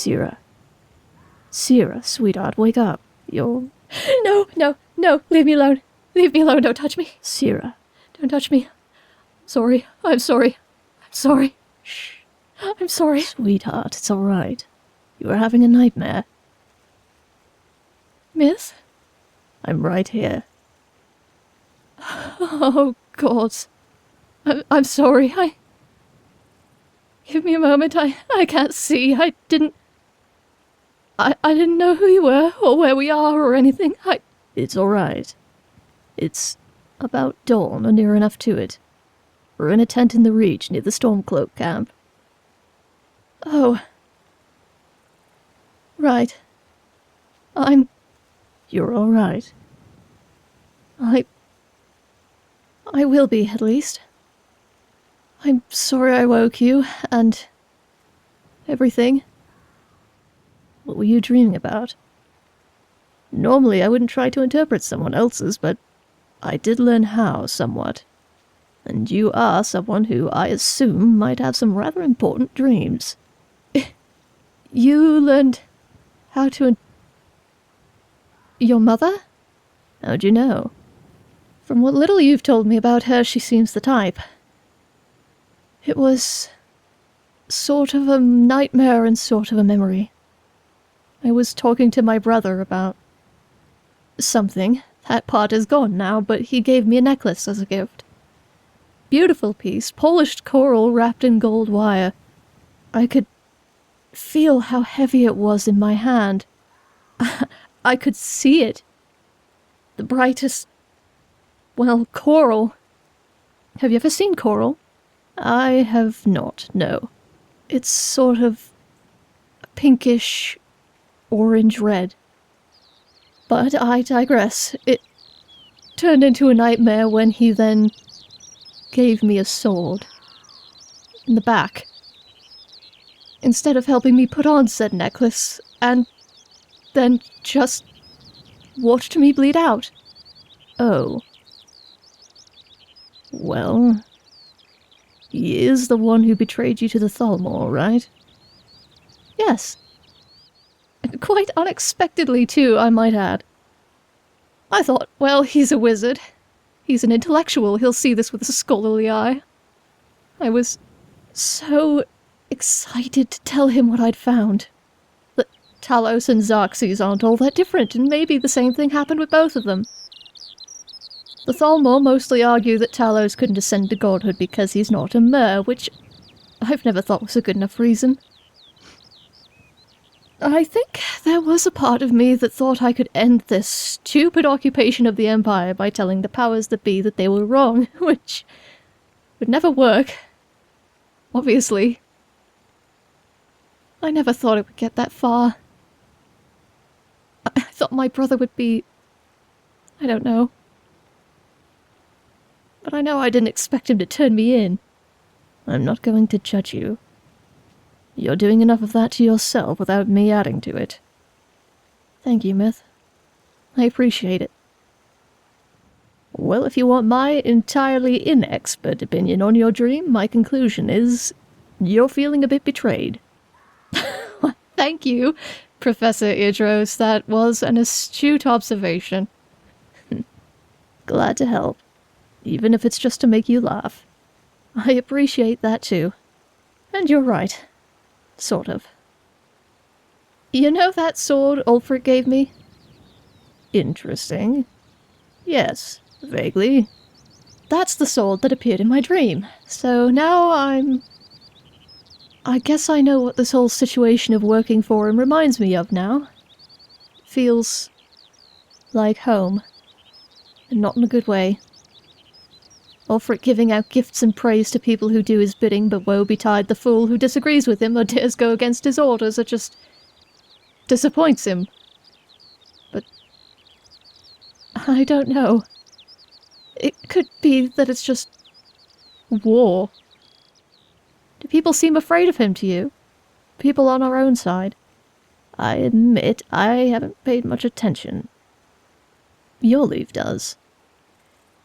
Cira. Cira, sweetheart, wake up. You're... No, leave me alone. Leave me alone, don't touch me. Cira. Don't touch me. Sorry, I'm sorry. I'm sorry. Shh. I'm sorry. Sweetheart, it's all right. You are having a nightmare. Miss? I'm right here. Oh, God. I'm sorry. Give me a moment. I can't see. I didn't know who you were, or where we are, or anything. It's all right. It's about dawn, or near enough to it. We're in a tent in the Reach, near the Stormcloak camp. Oh. Right. You're all right. I will be, at least. I'm sorry I woke you, and... everything. What were you dreaming about? Normally I wouldn't try to interpret someone else's, but I did learn how, somewhat. And you are someone who, I assume, might have some rather important dreams. You learned how to... Your mother? How'd you know? From what little you've told me about her, she seems the type. It was sort of a nightmare and sort of a memory. I was talking to my brother about something. That part is gone now, but he gave me a necklace as a gift. Beautiful piece, polished coral wrapped in gold wire. I could feel how heavy it was in my hand. I could see it. The brightest... well, coral. Have you ever seen coral? I have not, no. It's sort of pinkish, orange-red. But I digress. It turned into a nightmare when he then gave me a sword. In the back. Instead of helping me put on said necklace, and then just watched me bleed out. Oh. Well, he is the one who betrayed you to the Thalmor, right? Yes. And quite unexpectedly, too, I might add. I thought, well, he's a wizard. He's an intellectual. He'll see this with a scholarly eye. I was so excited to tell him what I'd found. That Talos and Xerxes aren't all that different, and maybe the same thing happened with both of them. The Thalmor mostly argue that Talos couldn't ascend to godhood because he's not a mer, which I've never thought was a good enough reason. I think there was a part of me that thought I could end this stupid occupation of the Empire by telling the powers that be that they were wrong, which would never work. Obviously. I never thought it would get that far. I thought my brother would be... I don't know. But I know I didn't expect him to turn me in. I'm not going to judge you. You're doing enough of that to yourself without me adding to it. Thank you, Myth. I appreciate it. Well, if you want my entirely inexpert opinion on your dream, my conclusion is you're feeling a bit betrayed. Thank you, Professor Idros. That was an astute observation. Glad to help, even if it's just to make you laugh. I appreciate that too. And you're right. Sort of. You know that sword Ulfric gave me? Interesting. Yes, vaguely. That's the sword that appeared in my dream. So now I guess I know what this whole situation of working for him reminds me of now. Feels like home. And not in a good way. Ulfric giving out gifts and praise to people who do his bidding, but woe betide the fool who disagrees with him or dares go against his orders or just disappoints him. But I don't know. It could be that it's just war. Do people seem afraid of him to you? People on our own side? I admit I haven't paid much attention. Your leave does.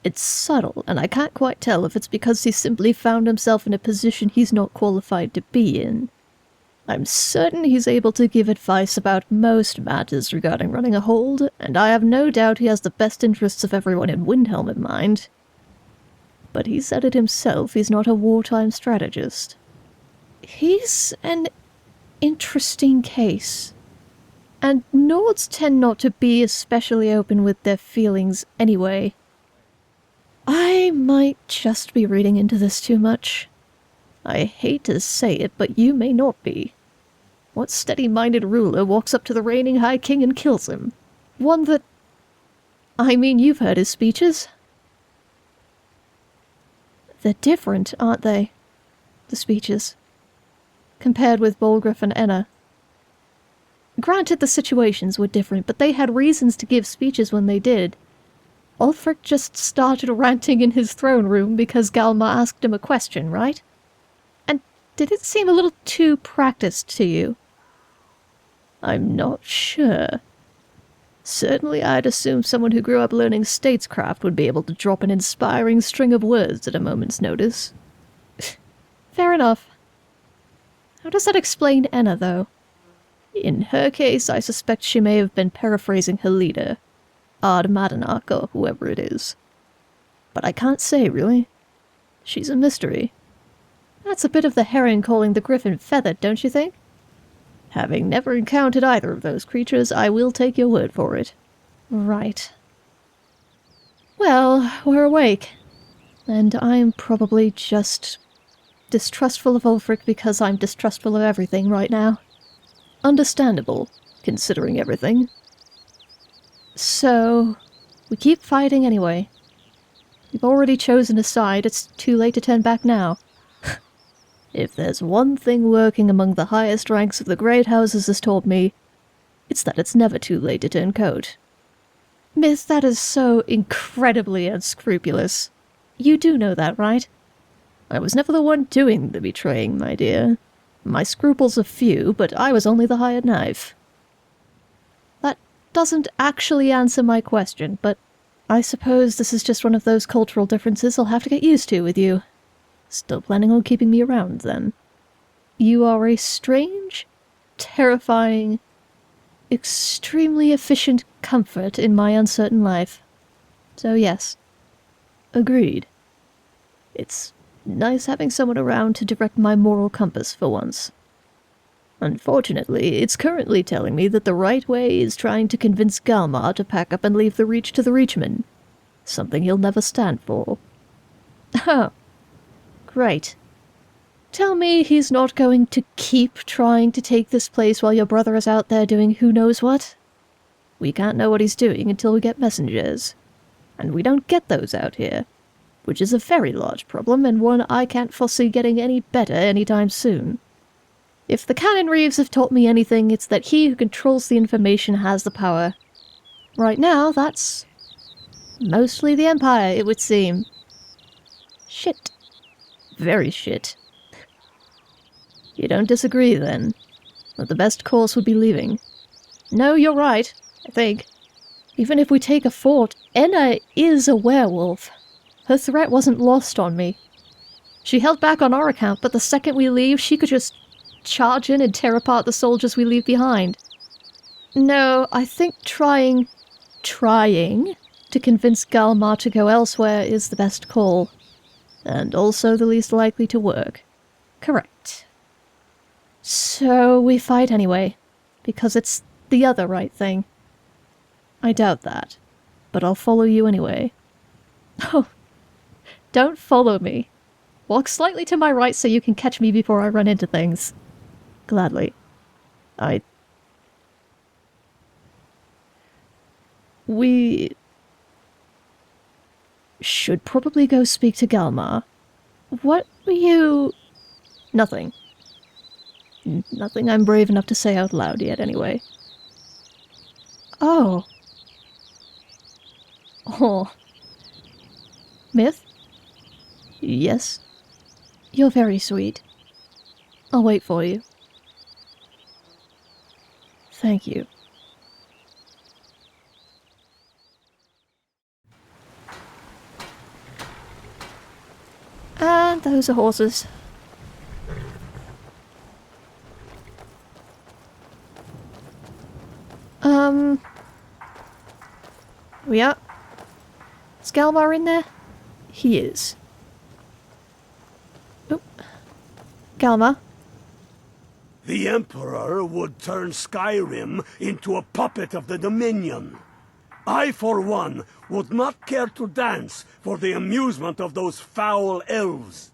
It's subtle, and I can't quite tell if it's because he's simply found himself in a position he's not qualified to be in. I'm certain he's able to give advice about most matters regarding running a hold, and I have no doubt he has the best interests of everyone in Windhelm in mind. But he said it himself, he's not a wartime strategist. He's an interesting case. And Nords tend not to be especially open with their feelings anyway. I might just be reading into this too much. I hate to say it, but you may not be. What steady-minded ruler walks up to the reigning High King and kills him? One that... I mean, you've heard his speeches. They're different, aren't they? The speeches. Compared with Bolgraf and Enna. Granted, the situations were different, but they had reasons to give speeches when they did. Ulfric just started ranting in his throne room because Galmar asked him a question, right? And did it seem a little too practiced to you? I'm not sure. Certainly I'd assume someone who grew up learning statescraft would be able to drop an inspiring string of words at a moment's notice. Fair enough. How does that explain Enna, though? In her case, I suspect she may have been paraphrasing her leader, Ard Madanach, or whoever it is. But I can't say, really. She's a mystery. That's a bit of the herring calling the griffin feathered, don't you think? Having never encountered either of those creatures, I will take your word for it. Right. Well, we're awake. And I'm probably just distrustful of Ulfric because I'm distrustful of everything right now. Understandable, considering everything. So, we keep fighting anyway. You've already chosen a side, it's too late to turn back now. If there's one thing lurking among the highest ranks of the great houses has taught me, it's that it's never too late to turn coat. Miss, that is so incredibly unscrupulous. You do know that, right? I was never the one doing the betraying, my dear. My scruples are few, but I was only the hired knife. That doesn't actually answer my question, but I suppose this is just one of those cultural differences I'll have to get used to with you. Still planning on keeping me around, then? You are a strange, terrifying, extremely efficient comfort in my uncertain life. So yes, agreed. It's nice having someone around to direct my moral compass for once. Unfortunately, it's currently telling me that the right way is trying to convince Galmar to pack up and leave the Reach to the Reachmen. Something he'll never stand for. Oh. Great. Tell me he's not going to keep trying to take this place while your brother is out there doing who knows what? We can't know what he's doing until we get messengers. And we don't get those out here, which is a very large problem and one I can't foresee getting any better anytime soon. If the Canon Reeves have taught me anything, it's that he who controls the information has the power. Right now, that's mostly the Empire, it would seem. Shit. Very shit. You don't disagree, then? That the best course would be leaving? No, you're right, I think. Even if we take a fort, Enna is a werewolf. Her threat wasn't lost on me. She held back on our account, but the second we leave, she could just charge in and tear apart the soldiers we leave behind. No, I think trying to convince Galmar to go elsewhere is the best call. And also the least likely to work. Correct. So we fight anyway, because it's the other right thing. I doubt that, but I'll follow you anyway. Oh, don't follow me. Walk slightly to my right so you can catch me before I run into things. Gladly. We should probably go speak to Galmar. What were you... Nothing. Nothing I'm brave enough to say out loud yet, anyway. Oh. Oh. Myth? Yes? You're very sweet. I'll wait for you. Thank you. And those are horses. Yeah. Is Galmar in there? He is. Oh. Galmar? The Emperor would turn Skyrim into a puppet of the Dominion. I, for one, would not care to dance for the amusement of those foul elves.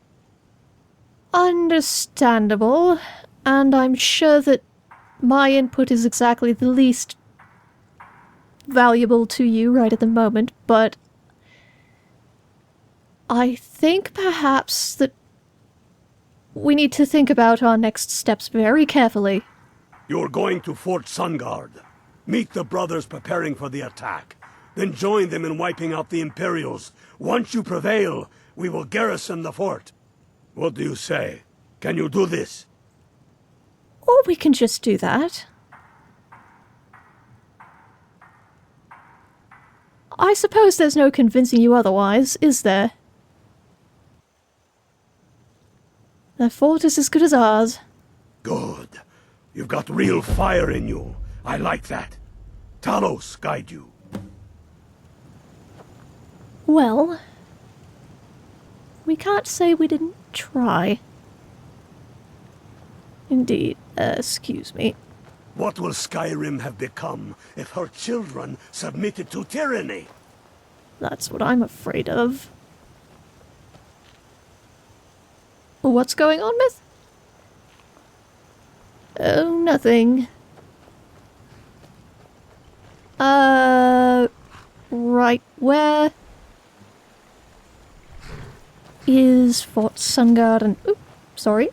Understandable, and I'm sure that my input is exactly the least valuable to you right at the moment, but I think perhaps that we need to think about our next steps very carefully. You're going to Fort Sungard. Meet the brothers preparing for the attack. Then join them in wiping out the Imperials. Once you prevail, we will garrison the fort. What do you say? Can you do this? Or we can just do that. I suppose there's no convincing you otherwise, is there? The fort is as good as ours. Good. You've got real fire in you. I like that. Talos guide you. Well, we can't say we didn't try. Indeed. Excuse me. What will Skyrim have become if her children submitted to tyranny? That's what I'm afraid of. What's going on, Myth? Oh, nothing. Right, where is Fort Sungard and... Oop, sorry.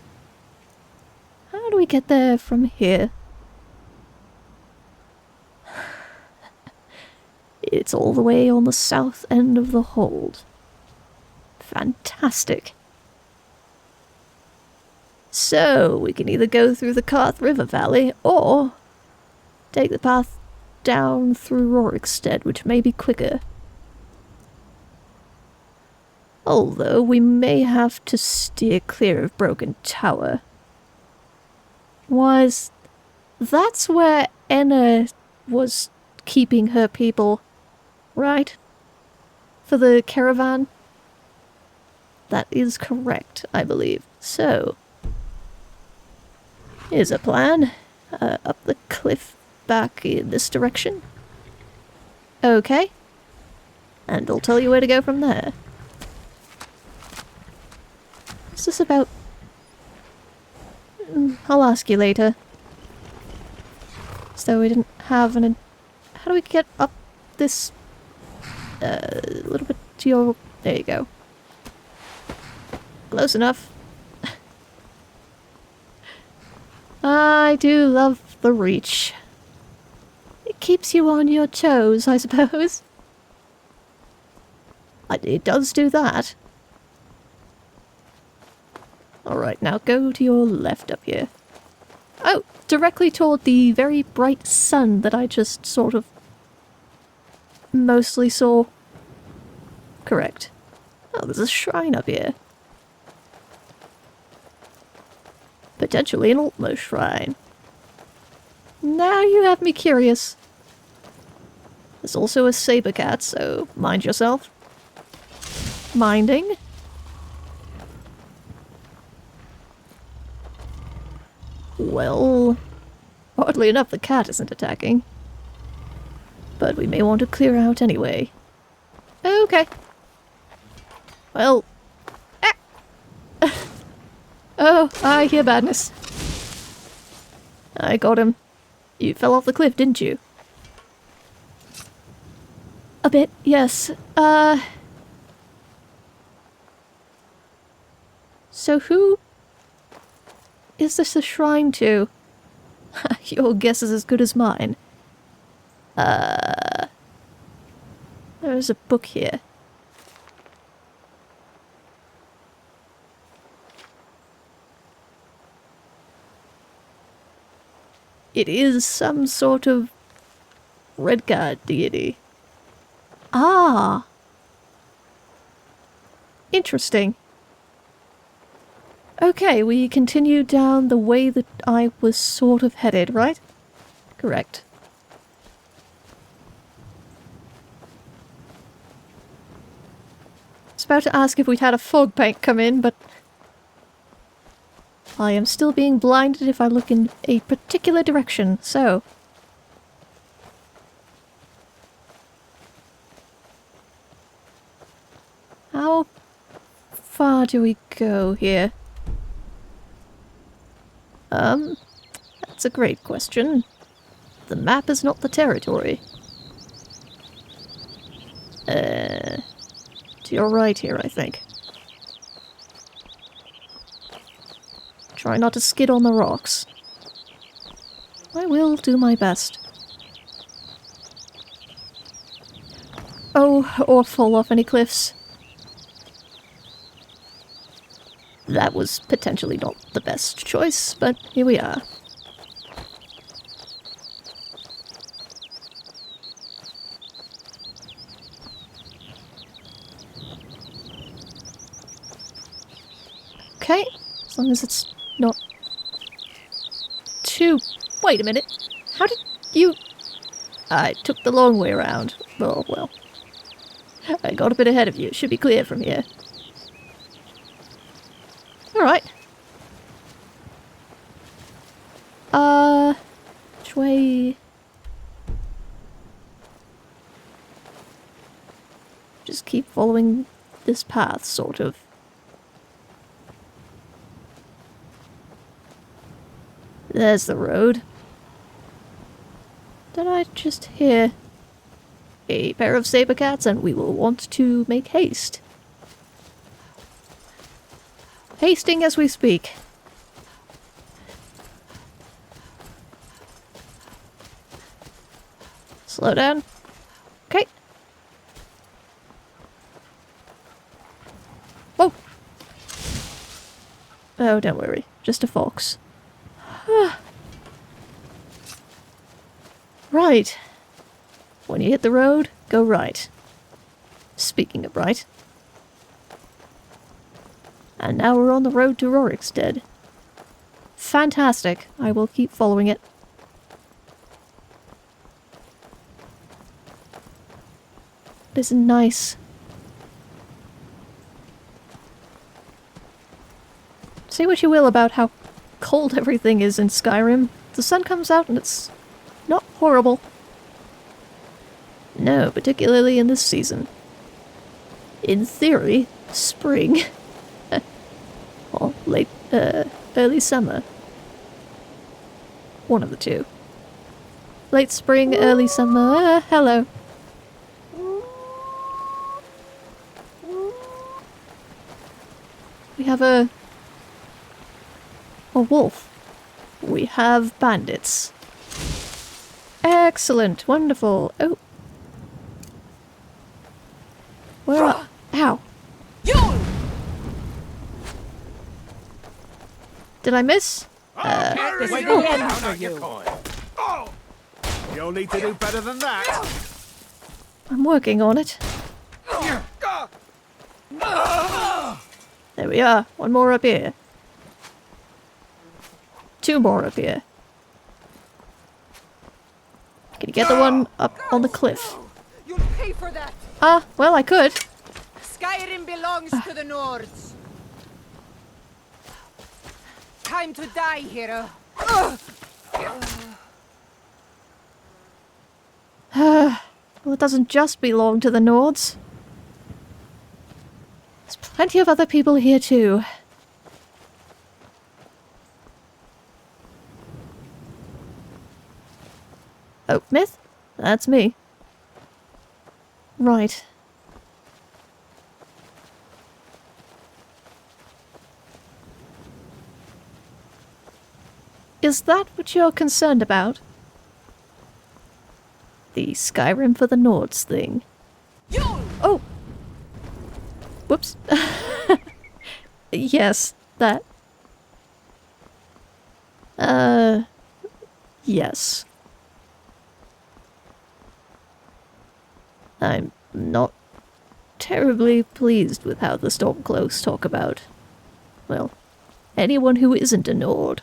How do we get there from here? It's all the way on the south end of the hold. Fantastic. So, we can either go through the Karth River Valley, or take the path down through Rorikstead, which may be quicker. Although, we may have to steer clear of Broken Tower. That's where Enna was keeping her people, right? For the caravan? That is correct, I believe. So, here's a plan. Up the cliff back in this direction. Okay. And I'll tell you where to go from there. What's this about? I'll ask you later. So we didn't have an... How do we get up this... a little bit to your... There you go. Close enough. I do love the reach. It keeps you on your toes, I suppose. It does do that. Alright, now go to your left up here. Oh, directly toward the very bright sun that I just sort of mostly saw. Correct. Oh, there's a shrine up here. Potentially an Altmo shrine. Now you have me curious. There's also a saber cat, so mind yourself. Minding. Well, oddly enough, the cat isn't attacking. But we may want to clear out anyway. Okay. Well. Ah. Oh, I hear badness. I got him. You fell off the cliff, didn't you? A bit, yes. So who is this a shrine to? Your guess is as good as mine. There's a book here. It is some sort of Redguard deity. Ah! Interesting. Okay, we continue down the way that I was sort of headed, right? Correct. was about to ask if we'd had a fog bank come in, but I am still being blinded if I look in a particular direction, so... How far do we go here? That's a great question. The map is not the territory. To your right here, I think. Try not to skid on the rocks. I will do my best. Oh, or fall off any cliffs. That was potentially not the best choice, but here we are. Okay, as long as it's not too... Wait a minute. How did you... I took the long way around. Oh, well. I got a bit ahead of you. It should be clear from here. Alright. Which way... Just keep following this path, sort of. There's the road. Did I just hear a pair of saber cats, and we will want to make haste. Hasting as we speak. Slow down. Okay. Whoa! Oh, don't worry. Just a fox. Right. When you hit the road, go right. Speaking of right. And now we're on the road to Rorikstead. Fantastic. I will keep following it. This is nice. Say what you will about how cold everything is in Skyrim. The sun comes out and it's not horrible. No, particularly in this season. In theory, spring. Or late, early summer. One of the two. Late spring, early summer. Hello. We have a wolf. We have bandits. Excellent, wonderful. Oh. Where are... Ow. Did I miss? You'll need to do better than that. I'm working on it. There we are. One more up here. Two more up here. Can you get the one up on the cliff? You'll pay for that. Well, I could. Skyrim belongs to the Nords. Time to die, hero. Well, it doesn't just belong to the Nords. There's plenty of other people here too. Oakmyth? That's me. Right. Is that what you're concerned about? The Skyrim for the Nords thing. Oh! Whoops. Yes, that. Yes. I'm not terribly pleased with how the Stormcloaks talk about, well, anyone who isn't a Nord.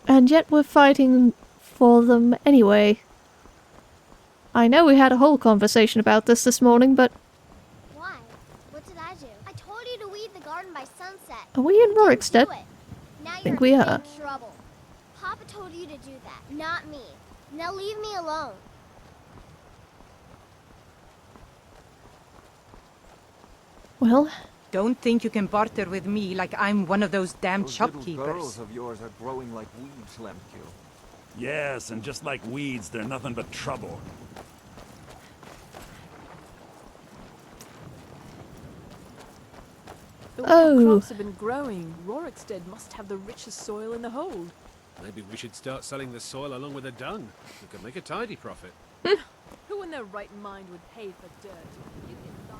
And yet we're fighting for them anyway. I know we had a whole conversation about this morning, but Are we in Rorikstead? Do it. Now I think you're we in are. big trouble. Papa told you to do that, not me. Now leave me alone. Well, Don't think you can barter with me like I'm one of those damn Those little shopkeepers. girls of yours are growing like weeds, Lemke. Yes, and just like weeds, they're nothing but trouble. The way Oh. crops have been growing, Rorikstead must have the richest soil in the hold. Maybe we should start selling the soil along with the dung. We could make a tidy profit. Who in their right mind would pay for dirt? You can buy-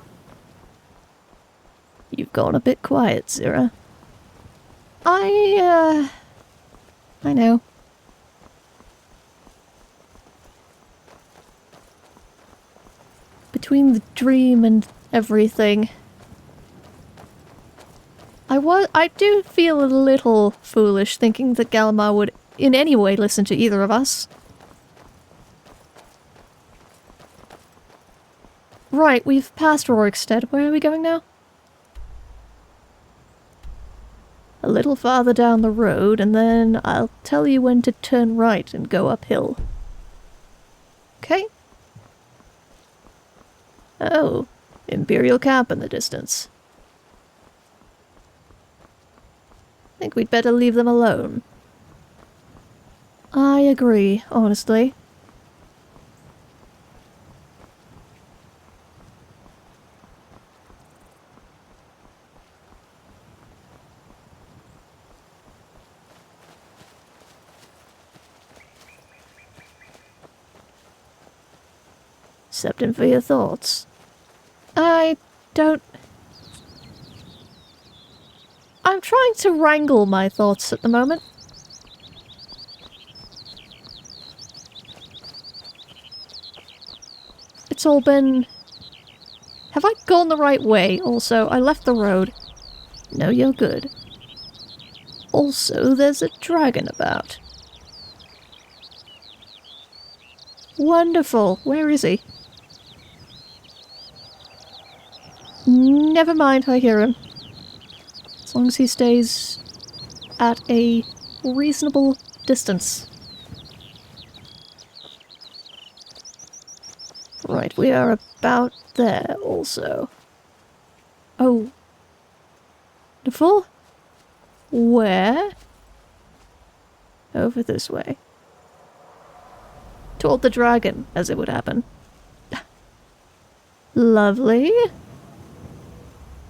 you've gone a bit quiet, Cira. I know. Between the dream and everything, I do feel a little foolish thinking that Galmar would in any way listen to either of us. Right, we've passed Rorikstead. Where are we going now? A little farther down the road, and then I'll tell you when to turn right and go uphill. Okay. Oh, Imperial camp in the distance. Think we'd better leave them alone. I agree, honestly. Accepting for your thoughts. I don't... I'm trying to wrangle my thoughts at the moment. It's all been... Have I gone the right way? Also, I left the road. No, you're good. Also, there's a dragon about. Wonderful. Where is he? Never mind, I hear him. As long as he stays at a reasonable distance. Right, we are about there also. Oh. Wonderful. Where? Over this way. Toward the dragon, as it would happen. Lovely.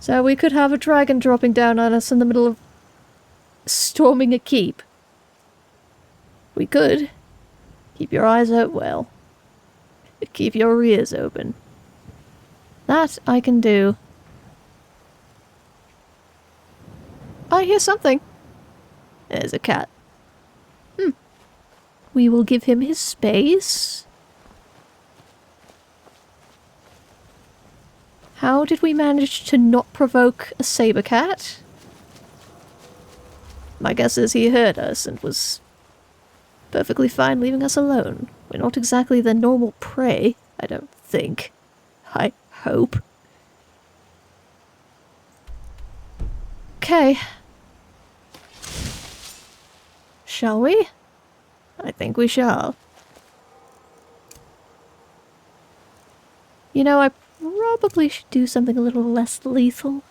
So we could have a dragon dropping down on us in the middle of storming a keep. We could. Keep your eyes out well. Keep your ears open. That I can do. I hear something. There's a cat. We will give him his space. How did we manage to not provoke a saber cat? My guess is he heard us and was perfectly fine leaving us alone. We're not exactly the normal prey, I don't think. I hope. Okay. Shall we? I think we shall. You know, I probably should do something a little less lethal.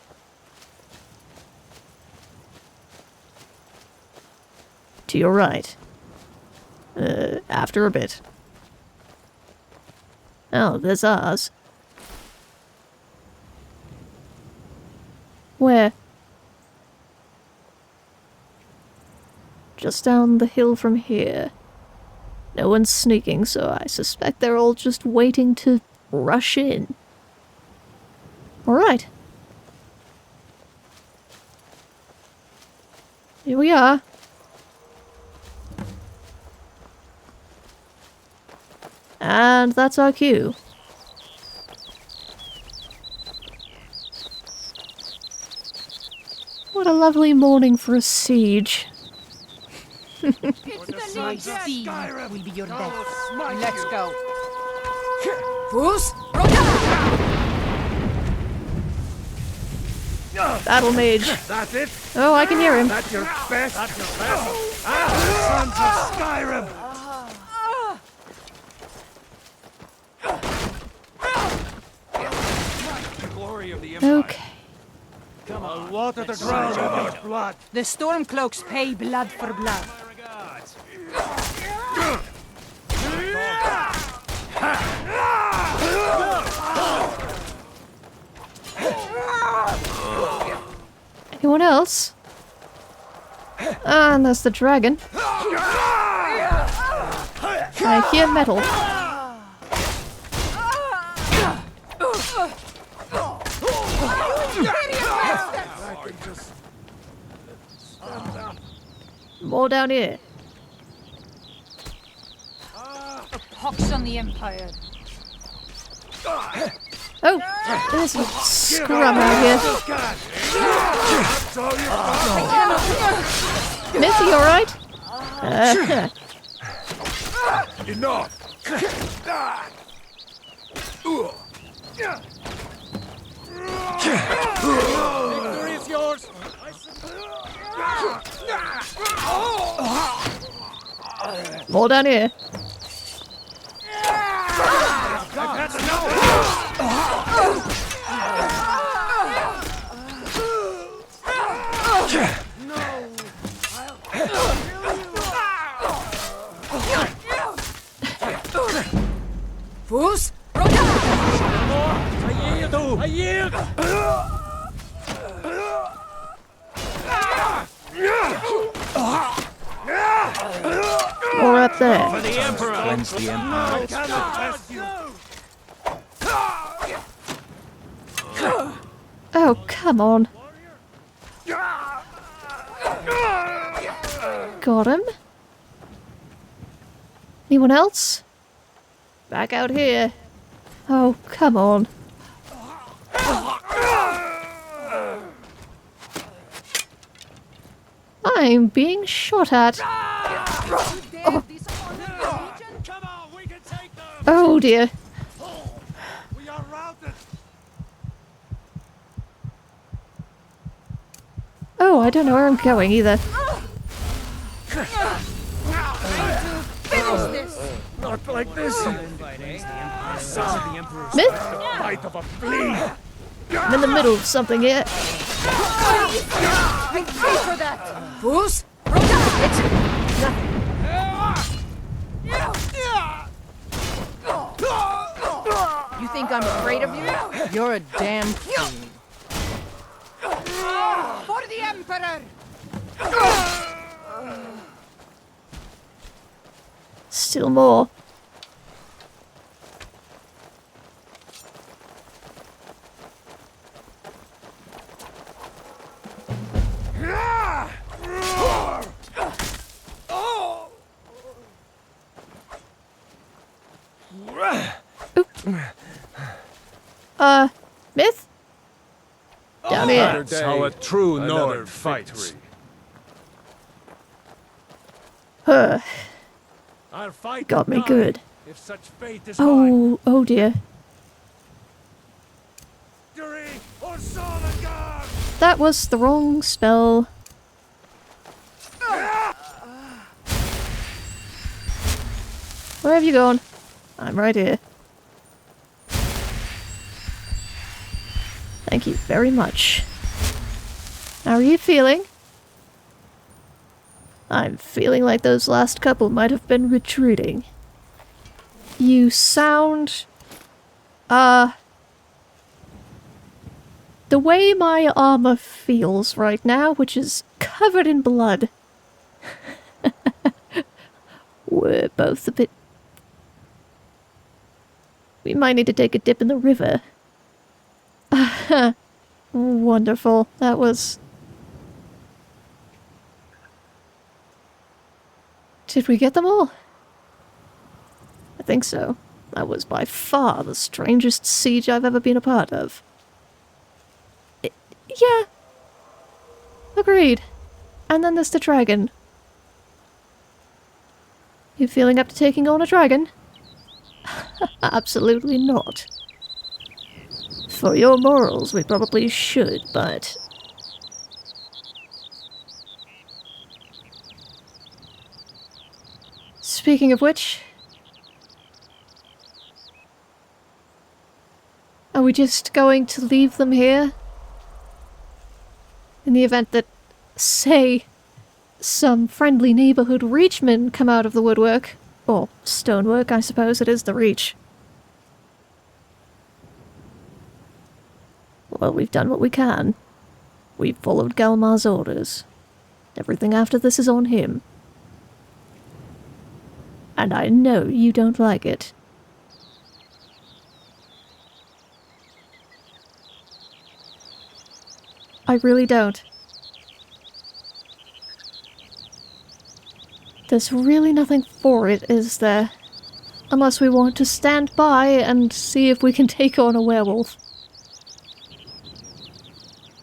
To your right. After a bit. Oh, there's ours. Where? Just down the hill from here. No one's sneaking, so I suspect they're all just waiting to rush in. Alright. Here we are. And that's our cue. What a lovely morning for a siege. It's the ninja steed will be your death. Let's go. Fools, Battle mage. That's it? Oh, I can hear him. That's your best? That's your best? Sons of Skyrim! The glory of the Empire. Okay. Come on, water the ground with your blood. The Stormcloaks pay blood for blood. Anyone else? Ah, and there's the dragon. I hear metal. More down here. A pox on the Empire. Oh, there's a scrum out here. Myth, you alright? Enough! Victory is yours! More down here. Fools! I yield! More up there. For the Emperor. Cleanse the Empire. I cannot test you! Oh, come on. Got him. Anyone else? Back out here. Oh, come on. I'm being shot at. Oh, oh dear. We are routed! Oh, I don't know where I'm going either. Not like this! Myth? Bite of a flea! I'm in the middle of something here. I pay for that! Fools! You think I'm afraid of you? You're a damn fool. For the Emperor! Still more. Myth? Down here. That's how a true Nord fights. Huh. I'll fight Got and me die good. if such fate is mine. Oh, oh dear. Victory or Solengard! That was the wrong spell. Where have you gone? I'm right here. Thank you very much. How are you feeling? I'm feeling like those last couple might have been retreating. You sound... the way my armor feels right now, which is covered in blood. We're both a bit... We might need to take a dip in the river. Wonderful. That was... Did we get them all? I think so. That was by far the strangest siege I've ever been a part of. Yeah. Agreed. And then there's the dragon. You feeling up to taking on a dragon? Absolutely not. For your morals, we probably should, but speaking of which... Are we just going to leave them here? In the event that, say, some friendly neighborhood reachmen come out of the woodwork. Or stonework, I suppose it is the reach. Well, we've done what we can. We've followed Galmar's orders. Everything after this is on him. And I know you don't like it. I really don't. There's really nothing for it, is there? Unless we want to stand by and see if we can take on a werewolf.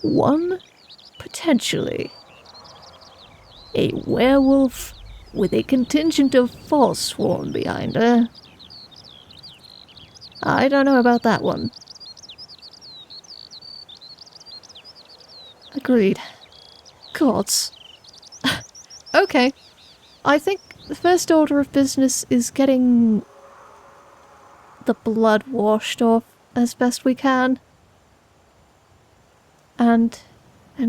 One? Potentially. A werewolf with a contingent of forsworn behind her. I don't know about that one. Agreed. Gods. Okay. I think the first order of business is getting the blood washed off as best we can. And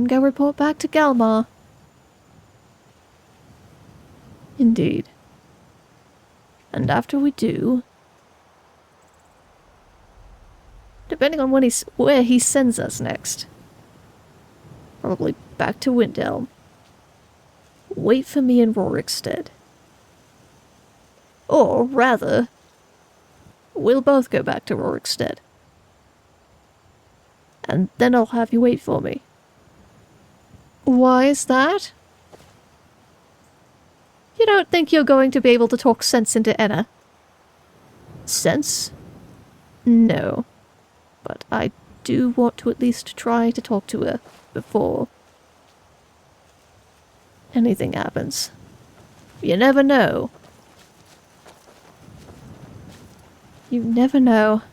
go report back to Galmar. Indeed. And after we do, depending on where he sends us next, probably back to Windelm. Wait for me in Rorikstead. Or, rather, we'll both go back to Rorikstead. And then I'll have you wait for me. Why is that? You don't think you're going to be able to talk sense into Enna? Sense? No. But I do want to at least try to talk to her before anything happens. You never know. You never know.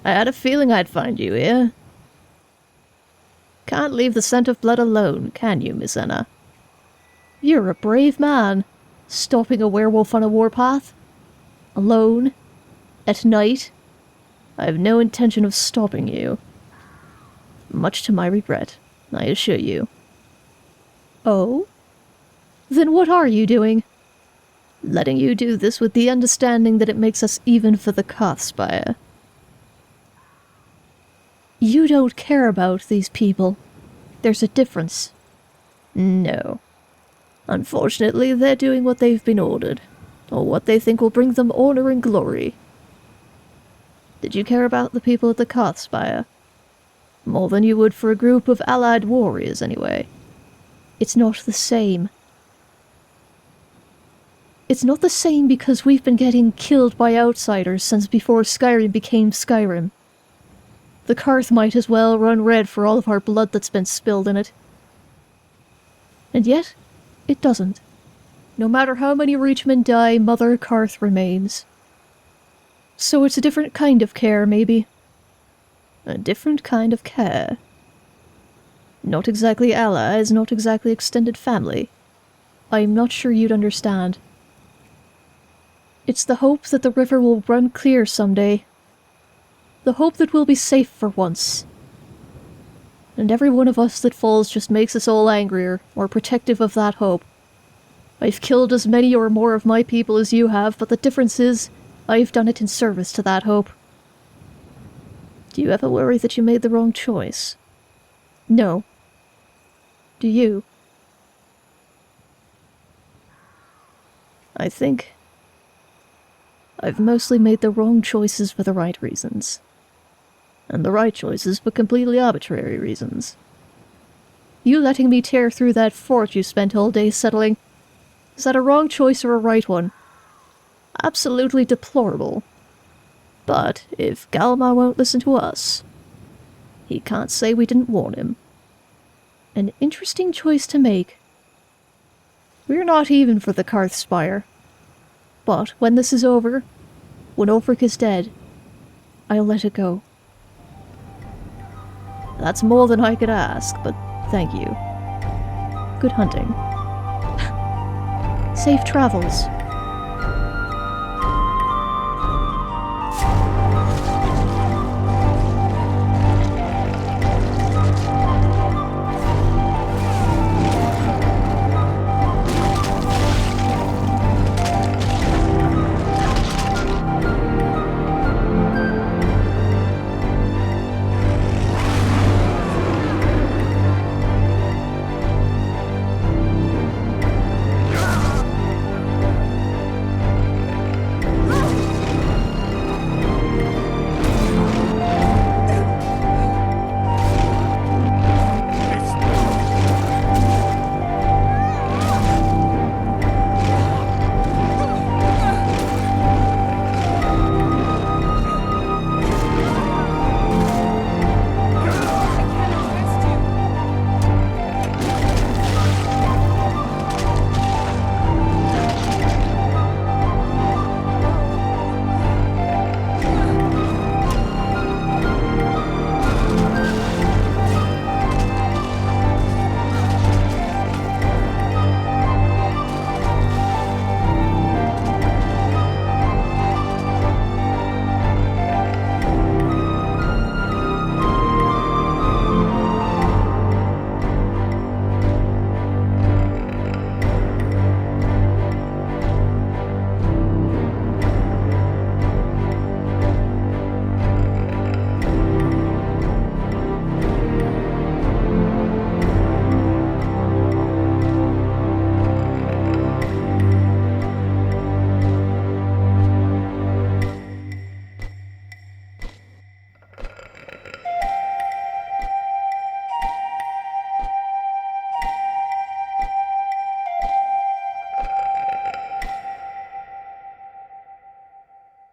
I had a feeling I'd find you here. Can't leave the scent of blood alone, can you, Miss Enna? You're a brave man, stopping a werewolf on a warpath. Alone. At night. I have no intention of stopping you. Much to my regret, I assure you. Oh? Then what are you doing? Letting you do this with the understanding that it makes us even for the Kothspire. You don't care about these people. There's a difference. No. Unfortunately, they're doing what they've been ordered, or what they think will bring them honor and glory. Did you care about the people at the Kothspire? More than you would for a group of allied warriors, anyway. It's not the same. It's not the same because we've been getting killed by outsiders since before Skyrim became Skyrim. The Karth might as well run red for all of our blood that's been spilled in it. And yet, it doesn't. No matter how many Reachmen die, Mother Karth remains. So it's a different kind of care, maybe. A different kind of care. Not exactly allies, not exactly extended family. I'm not sure you'd understand. It's the hope that the river will run clear someday. The hope that we'll be safe for once. And every one of us that falls just makes us all angrier, more protective of that hope. I've killed as many or more of my people as you have, but the difference is, I've done it in service to that hope. Do you ever worry that you made the wrong choice? No. Do you? I think I've mostly made the wrong choices for the right reasons. And the right choices for completely arbitrary reasons. You letting me tear through that fort you spent all day settling, is that a wrong choice or a right one? Absolutely deplorable. But if Galmar won't listen to us, he can't say we didn't warn him. An interesting choice to make. We're not even for the Karth Spire. But when this is over, when Ulfric is dead, I'll let it go. That's more than I could ask, but thank you. Good hunting. Safe travels.